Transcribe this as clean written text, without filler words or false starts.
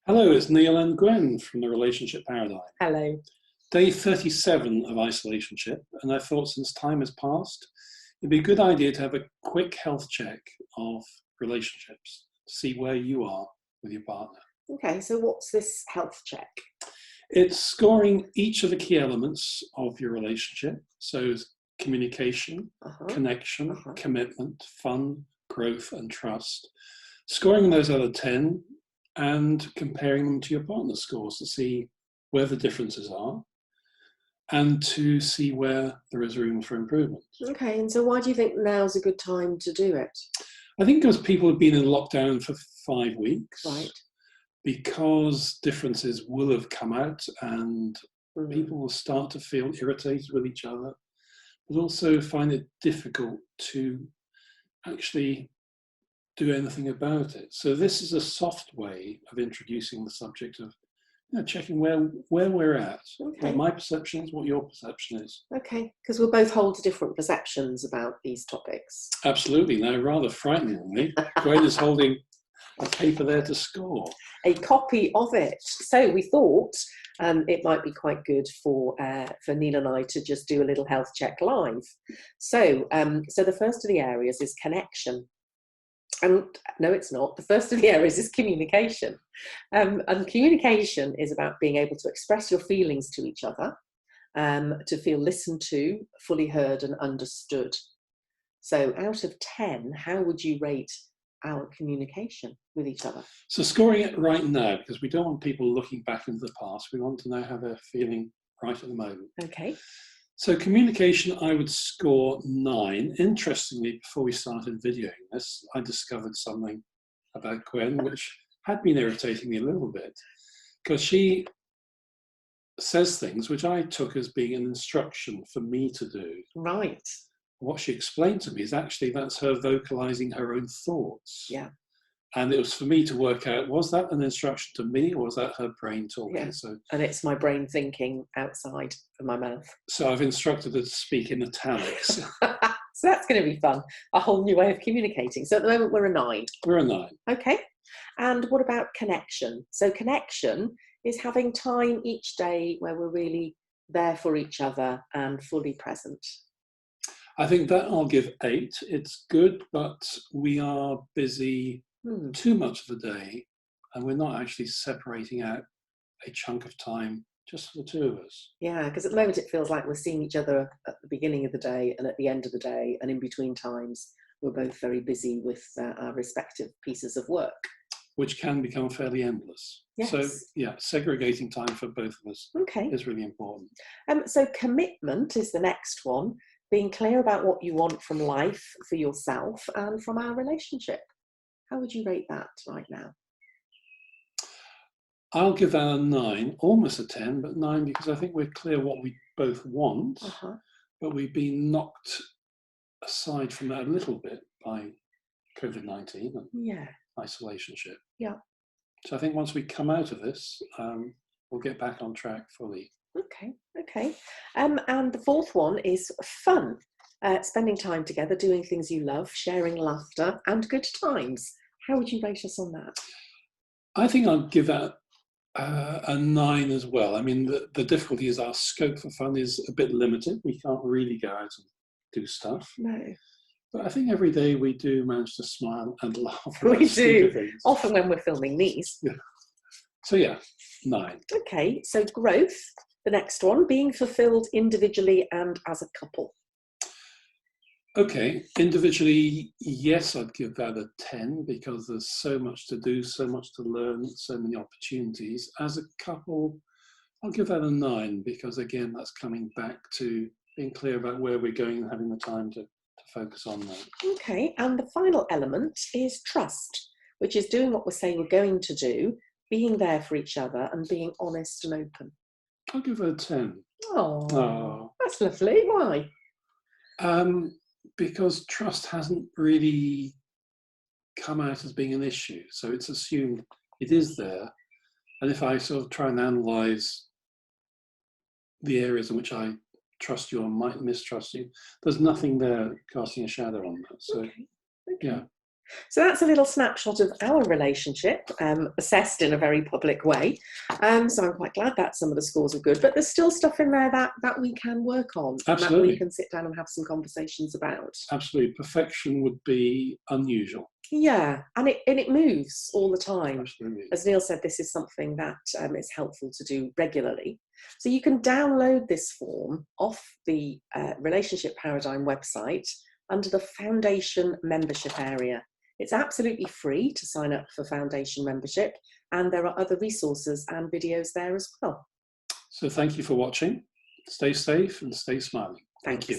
Hello, it's Neil and Gwen from the Relationship Paradigm. Hello. Day 37 of Isolationship, and I thought since time has passed, it'd be a good idea to have a quick health check of relationships to see where you are with your partner. Okay, so what's this health check? It's scoring each of the key elements of your relationship. So communication, connection, commitment, fun, growth, and trust. Scoring those out of 10 and comparing them to your partner's scores to see where the differences are and to see where there is room for improvement. Okay, and so why do you think now's a good time to do it? I think because people have been in lockdown for 5 weeks, Right. because differences will have come out and people will start to feel irritated with each other, but also find it difficult to actually do anything about it. So this is a soft way of introducing the subject of checking where we're at, what my perception is, what your perception is. Okay, because we'll both hold different perceptions about these topics. Absolutely. Now, rather frighteningly, Gwen is holding a paper there to score. A copy of it. So we thought it might be quite good for Neil and I to just do a little health check live. So the first of the areas is connection. And no, it's not. The first of the areas is communication. And communication is about being able to express your feelings to each other, to feel listened to, fully heard and understood. So out of 10, how would you rate our communication with each other? So scoring it right now, because we don't want people looking back into the past. We want to know how they're feeling right at the moment. Okay. So communication, I would score 9. Interestingly, before we started videoing this, I discovered something about Gwen, which had been irritating me a little bit, because she says things which I took as being an instruction for me to do. Right. What she explained to me is actually that's her vocalizing her own thoughts. Yeah. And it was for me to work out, was that an instruction to me or was that her brain talking? Yeah. So, and it's my brain thinking outside of my mouth. So I've instructed her to speak in italics. So that's going to be fun. A whole new way of communicating. So at the moment we're a 9. We're a 9. Okay. And what about connection? So connection is having time each day where we're really there for each other and fully present. I think that I'll give 8. It's good, but we are busy too much of the day and we're not actually separating out a chunk of time just for the two of us. Yeah, because at the moment it feels like we're seeing each other at the beginning of the day and at the end of the day, and in between times we're both very busy with our respective pieces of work. Which can become fairly endless. Yes. So yeah, segregating time for both of us is really important. So commitment is the next one, being clear about what you want from life, for yourself and from our relationship. How would you rate that right now? I'll give that a 9, almost a 10, but 9 because I think we're clear what we both want, but we've been knocked aside from that a little bit by COVID-19 and isolationship. Yeah. So I think once we come out of this, we'll get back on track fully. Okay. And the fourth one is fun. Spending time together, doing things you love, sharing laughter and good times. How would you rate us on that? I think I'll give that a 9 as well. I mean, the difficulty is our scope for fun is a bit limited. We can't really go out and do stuff. No. But I think every day we do manage to smile and laugh. We do, often when we're filming these. Yeah. So yeah, 9. Okay, so growth, the next one, being fulfilled individually and as a couple. Okay, individually, yes, I'd give that a 10 because there's so much to do, so much to learn, so many opportunities. As a couple, I'll give that a 9 because again, that's coming back to being clear about where we're going and having the time to focus on that. Okay, and the final element is trust, which is doing what we're saying we're going to do, being there for each other and being honest and open. I'll give it a 10. Oh, that's lovely. Why? Because trust hasn't really come out as being an issue. So it's assumed it is there. And if I sort of try and analyse the areas in which I trust you or might mistrust you, there's nothing there casting a shadow on that. So, yeah. So that's a little snapshot of our relationship, assessed in a very public way. So I'm quite glad that some of the scores are good, but there's still stuff in there that we can work on, and that we can sit down and have some conversations about. Absolutely. Perfection would be unusual. Yeah, and it moves all the time. Absolutely. As Neil said, this is something that is helpful to do regularly. So you can download this form off the Relationship Paradigm website under the Foundation membership area. It's absolutely free to sign up for Foundation membership, and there are other resources and videos there as well. So thank you for watching. Stay safe and stay smiling. Thank you.